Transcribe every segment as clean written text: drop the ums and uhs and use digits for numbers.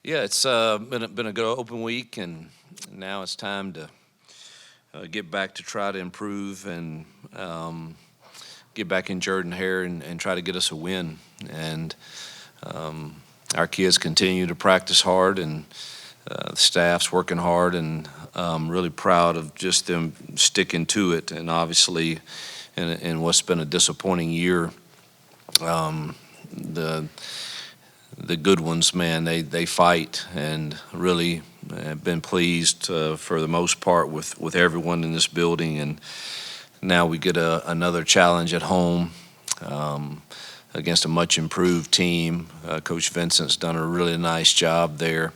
Yeah, it's been a good open week, and now it's time to get back to try to improve and get back in Jordan Hare and try to get us a win. And our kids continue to practice hard, and the staff's working hard, and really proud of just them sticking to it. And obviously, in what's been a disappointing year, the the good ones, man, they fight, and really have been pleased for the most part with everyone in this building. And now we get another challenge at home against a much improved team. Coach Vincent's done a really nice job there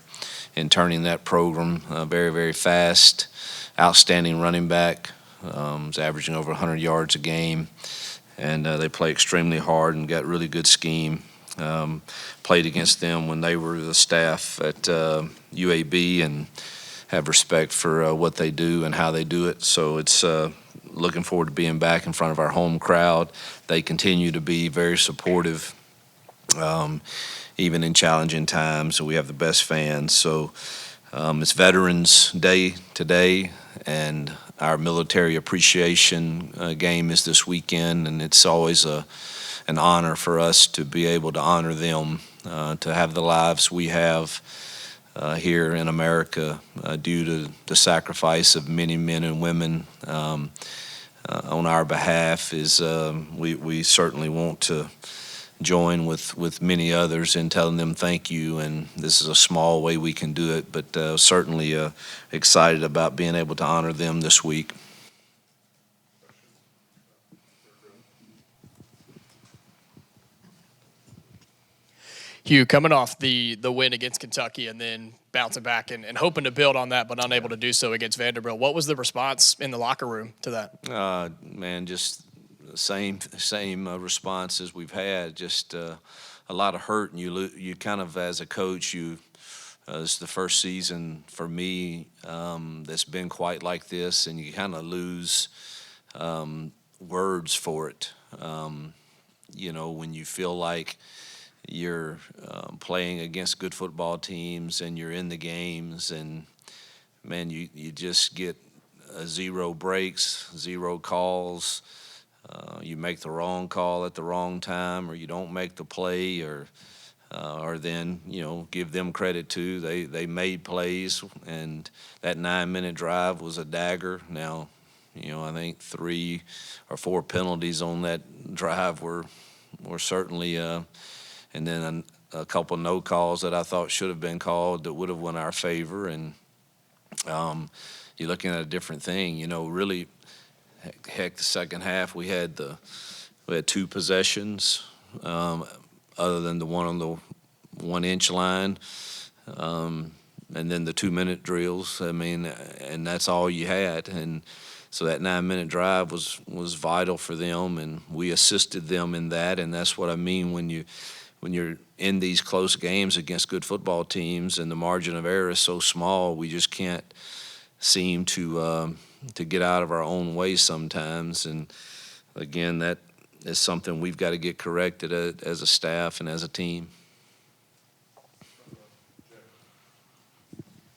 in turning that program very, very fast. Outstanding running back, is averaging over 100 yards a game, and they play extremely hard and got really good scheme. Played against them when they were the staff at UAB, and have respect for what they do and how they do it. So it's looking forward to being back in front of our home crowd. They continue to be very supportive, even in challenging times. So we have the best fans. So it's Veterans Day today, and our military appreciation game is this weekend, and it's always an honor for us to be able to honor them, to have the lives we have here in America due to the sacrifice of many men and women on our behalf. Is we certainly want to join with many others in telling them thank you, and this is a small way we can do it, but certainly excited about being able to honor them this week. Hugh, coming off the win against Kentucky and then bouncing back and hoping to build on that, but unable to do so against Vanderbilt, what was the response in the locker room to that? Man, just same response as we've had. Just a lot of hurt, and you kind of, as a coach, it's the first season for me that's been quite like this, and you kind of lose words for it. When you feel like you're playing against good football teams and you're in the games, and man, you just get zero breaks, zero calls. You make the wrong call at the wrong time, or you don't make the play, or then give them credit too. They made plays, and that 9-minute drive was a dagger. Now, I think 3 or 4 penalties on that drive were certainly. And then a couple no calls that I thought should have been called that would have won our favor. And you're looking at a different thing. Really, heck, the second half we had 2 possessions, other than the one on the 1-inch line, and then the 2-minute drills. I mean, and that's all you had. And so that 9-minute drive was vital for them, and we assisted them in that. And that's what I mean when you're in these close games against good football teams and the margin of error is so small, we just can't seem to get out of our own way sometimes. And again, that is something we've got to get corrected as a staff and as a team.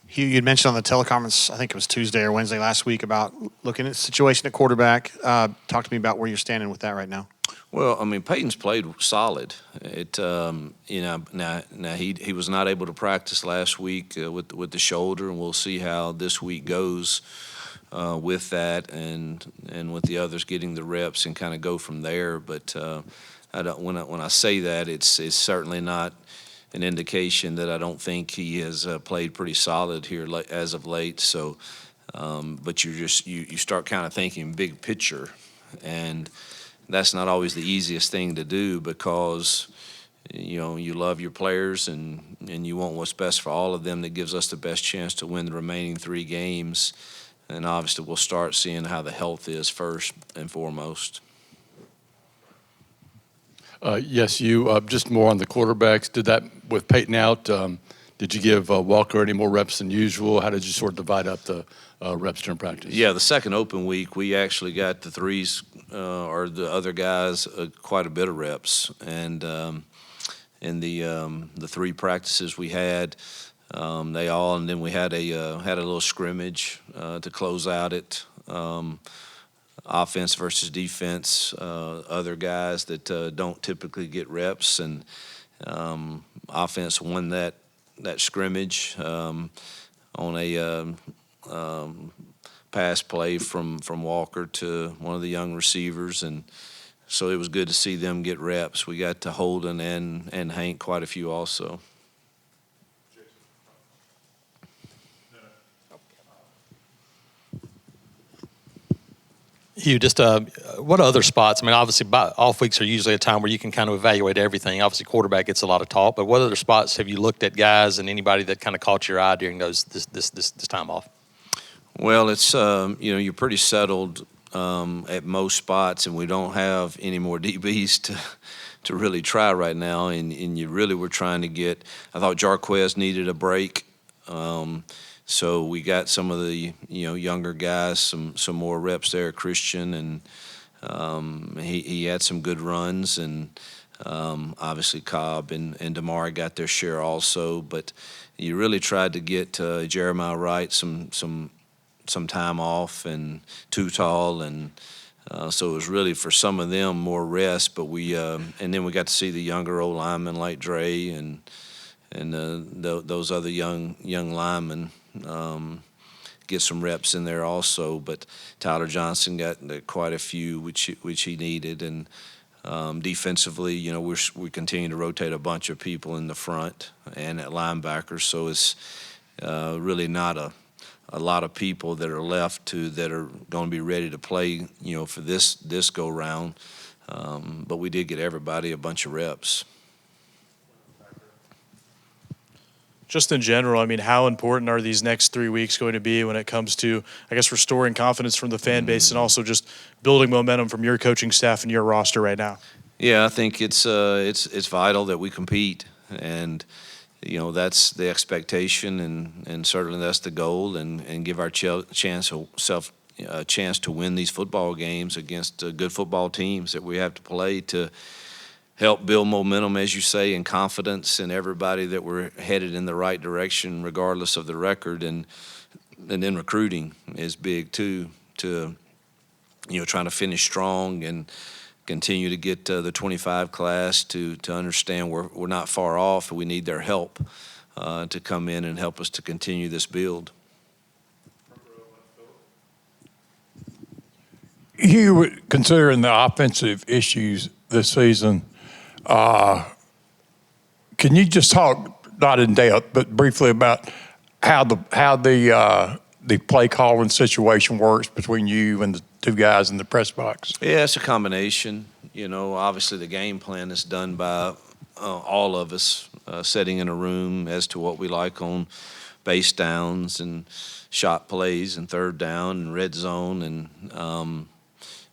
Hugh, you'd mentioned on the teleconference, I think it was Tuesday or Wednesday last week, about looking at the situation at quarterback. Talk to me about where you're standing with that right now. Well, I mean, Peyton's played solid. Now he was not able to practice last week with the shoulder, and we'll see how this week goes with that, and with the others getting the reps and kind of go from there. But when I say that, it's certainly not an indication that I don't think he has played pretty solid here as of late. So, but you start kind of thinking big picture, and that's not always the easiest thing to do, because you love your players and you want what's best for all of them. That gives us the best chance to win the remaining 3 games, and obviously we'll start seeing how the health is first and foremost. Yes, you just more on the quarterbacks. Did that with Peyton out? Did you give Walker any more reps than usual? How did you sort of divide up the reps during practice? Yeah, the second open week, we actually got the threes or the other guys quite a bit of reps, and in the 3 practices we had, And then we had a little scrimmage to close out it. Offense versus defense, other guys that don't typically get reps, and offense won that scrimmage on a pass play from Walker to one of the young receivers, and so it was good to see them get reps. We got to Holden and Hank quite a few also. Hugh, just what other spots? I mean, obviously, off weeks are usually a time where you can kind of evaluate everything. Obviously, quarterback gets a lot of talk, but what other spots have you looked at guys and anybody that kind of caught your eye during this time off? Well, it's you're pretty settled at most spots, and we don't have any more DBs to really try right now. And you really were trying to get. I thought Jarquez needed a break. So we got some of the younger guys some more reps there, Christian, and he had some good runs, and obviously Cobb and DeMar got their share also. But you really tried to get Jeremiah Wright some time off, and Tutal, and so it was really for some of them more rest. But and then we got to see the younger old linemen like Dre and those other young linemen get some reps in there also. But Tyler Johnson got quite a few, which he needed. And defensively, we continue to rotate a bunch of people in the front and at linebackers. So it's really not a lot of people that are left that are going to be ready to play, for this go round. But we did get everybody a bunch of reps. Just in general, I mean, how important are these next 3 weeks going to be when it comes to, I guess, restoring confidence from the fan base and also just building momentum from your coaching staff and your roster right now? Yeah, I think it's vital that we compete, and that's the expectation, and certainly that's the goal, and give our chance to win these football games against good football teams that we have to play to help build momentum, as you say, and confidence in everybody that we're headed in the right direction regardless of the record. And then recruiting is big too, to trying to finish strong and continue to get the 25 class to understand we're not far off. We need their help to come in and help us to continue this build. Hugh, considering the offensive issues this season, can you just talk, not in depth, but briefly about how the play calling situation works between you and the two guys in the press box? Yeah, it's a combination. Obviously the game plan is done by all of us, sitting in a room as to what we like on base downs and shot plays and third down and red zone,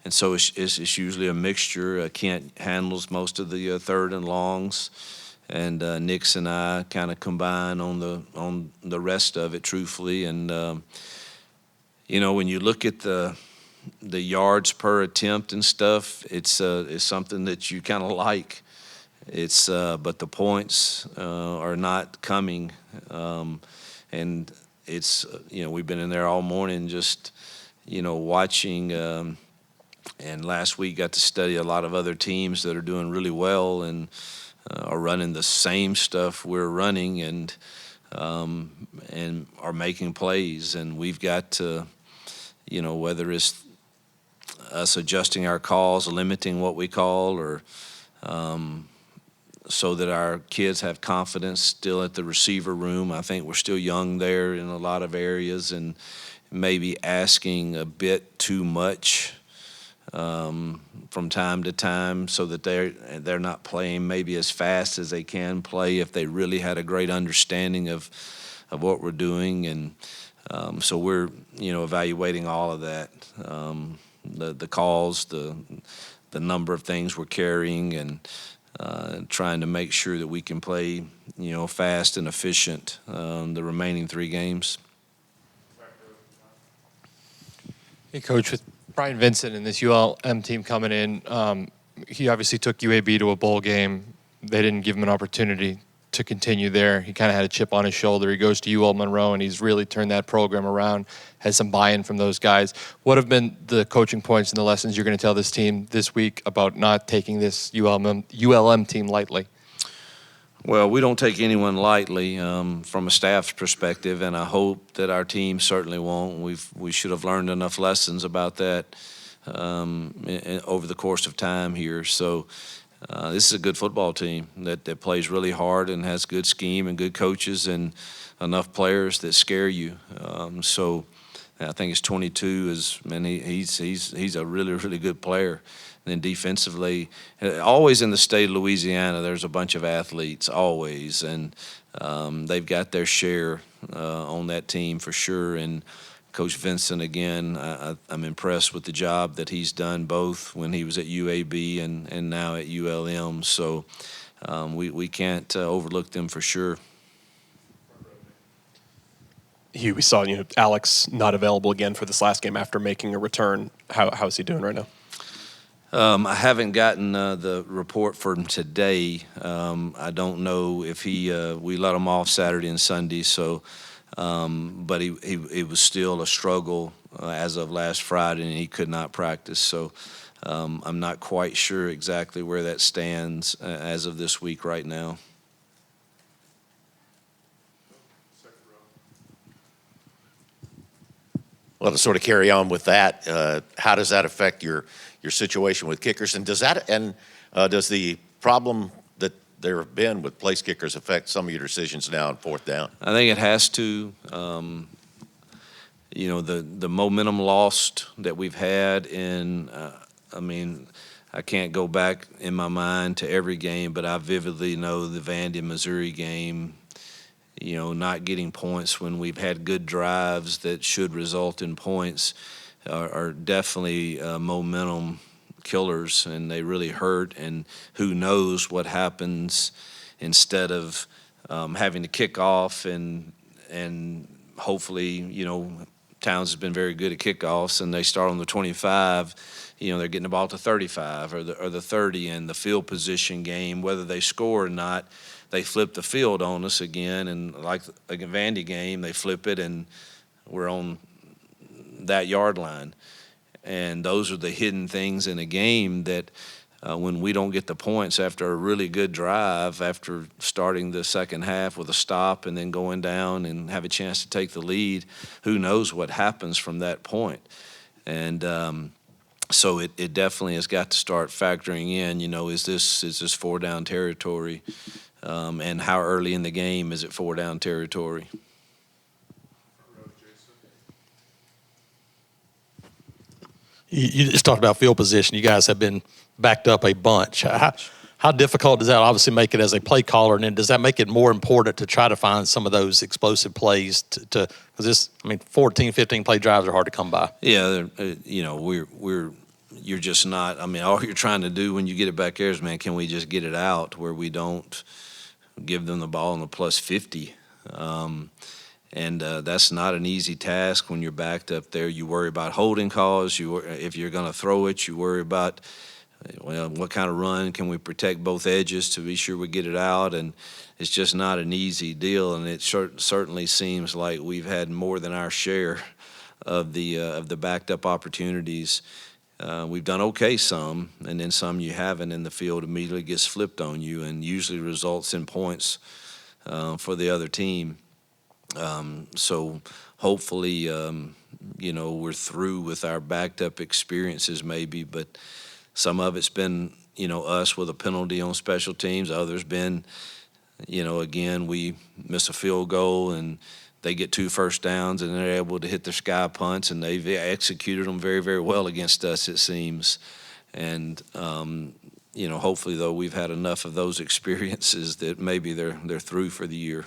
and so it's usually a mixture. Kent handles most of the third and longs, and Nix and I kind of combine on the rest of it, truthfully. And when you look at the yards per attempt and stuff, it's something that you kind of like. But the points are not coming, and it's we've been in there all morning just watching. And last week got to study a lot of other teams that are doing really well and are running the same stuff we're running, and are making plays. And we've got to, whether it's us adjusting our calls, limiting what we call, or so that our kids have confidence still at the receiver room. I think we're still young there in a lot of areas, and maybe asking a bit too much from time to time, so that they're not playing maybe as fast as they can play if they really had a great understanding of what we're doing. And so we're evaluating all of that, the calls, the number of things we're carrying, and trying to make sure that we can play fast and efficient the remaining 3 games. Hey, Coach, with Brian Vincent and this ULM team coming in, he obviously took UAB to a bowl game. They didn't give him an opportunity to continue there. He kind of had a chip on his shoulder. He goes to UL Monroe, and he's really turned that program around, has some buy-in from those guys. What have been the coaching points and the lessons you're going to tell this team this week about not taking this ULM team lightly? Well, we don't take anyone lightly from a staff's perspective, and I hope that our team certainly won't. We should have learned enough lessons about that over the course of time here. So this is a good football team that plays really hard and has good scheme and good coaches and enough players that scare you. So I think it's 22 he's a really, really good player. And then defensively, always in the state of Louisiana, there's a bunch of athletes, always. And they've got their share on that team for sure. And Coach Vincent, again, I'm impressed with the job that he's done both when he was at UAB and now at ULM. So we can't overlook them for sure. Hugh, we saw Alex not available again for this last game after making a return. How's he doing right now? I haven't gotten the report from today. I don't know if we let him off Saturday and Sunday, so but he was still a struggle as of last Friday, and he could not practice. So I'm not quite sure exactly where that stands as of this week right now. Well, to sort of carry on with that, how does that affect your situation with kickers? And does the problem that there have been with place kickers affect some of your decisions now on fourth down? I think it has to. The momentum lost that we've had I can't go back in my mind to every game, but I vividly know the Vandy, Missouri game, not getting points when we've had good drives that should result in points are definitely momentum killers, and they really hurt. And who knows what happens instead of having to kick off and hopefully, Towns has been very good at kickoffs, and they start on the 25. They're getting the ball to 35 or the 30, and the field position game, whether they score or not, they flip the field on us again. And like a Vandy game, they flip it, and we're on that yard line. And those are the hidden things in a game that when we don't get the points after a really good drive, after starting the second half with a stop and then going down and have a chance to take the lead, who knows what happens from that point. And so it definitely has got to start factoring in, is this four down territory? And how early in the game is it four down territory? You just talked about field position. You guys have been backed up a bunch. How difficult does that obviously make it as a play caller? And then does that make it more important to try to find some of those explosive plays because 14, 15 play drives are hard to come by. Yeah, you're just not. All you're trying to do when you get it back there is, can we just get it out where we don't give them the ball in the plus 50? And that's not an easy task when you're backed up there. You worry about holding calls. If you're going to throw it, you worry about, what kind of run can we protect both edges to be sure we get it out. And it's just not an easy deal. And it certainly seems like we've had more than our share of the backed up opportunities. We've done okay some, and then some you haven't, and the field immediately gets flipped on you and usually results in points for the other team. So hopefully, we're through with our backed up experiences maybe, but some of it's been, us with a penalty on special teams. Others been, again, we miss a field goal and they get 2 first downs and they're able to hit their sky punts, and they've executed them very, very well against us, it seems. And, hopefully, though, we've had enough of those experiences that maybe they're through for the year.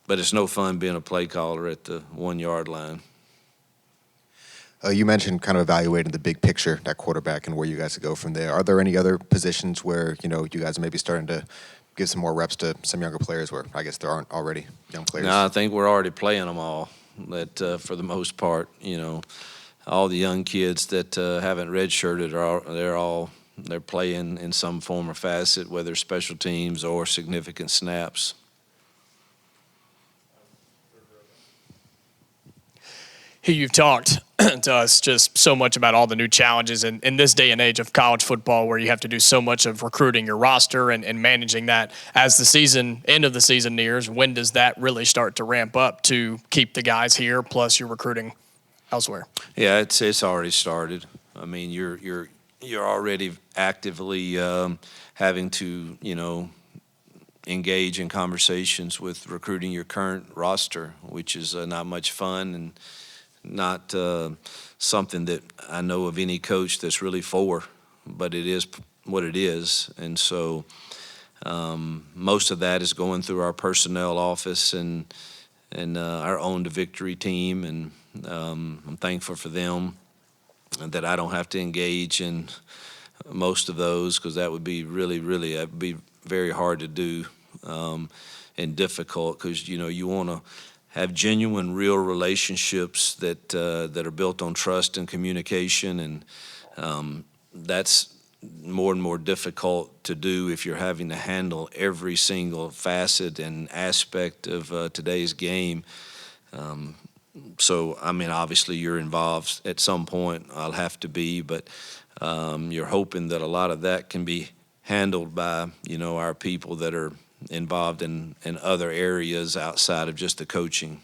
But it's no fun being a play caller at the 1 yard line. You mentioned kind of evaluating the big picture at quarterback and where you guys could go from there. Are there any other positions where, you guys are maybe starting to give some more reps to some younger players where I guess there aren't already young players? No, I think we're already playing them all. That for the most part, all the young kids that haven't redshirted they're all they're playing in some form or facet, whether special teams or significant snaps. Hugh, you've talked to us just so much about all the new challenges in this day and age of college football, where you have to do so much of recruiting your roster and managing that as the end of the season nears. When does that really start to ramp up to keep the guys here, plus you're recruiting elsewhere? Yeah, it's already started. I mean, you're already actively having to engage in conversations with recruiting your current roster, which is not much fun and not something that I know of any coach that's really for, but it is what it is. And so most of that is going through our personnel office and our Own to Victory team, and I'm thankful for them that I don't have to engage in most of those, because that would be that'd be very hard to do and difficult, because you want to have genuine, real relationships that are built on trust and communication, and that's more and more difficult to do if you're having to handle every single facet and aspect of today's game. So, I mean, obviously you're involved at some point. I'll have to be, but you're hoping that a lot of that can be handled by, our people that are involved in other areas outside of just the coaching.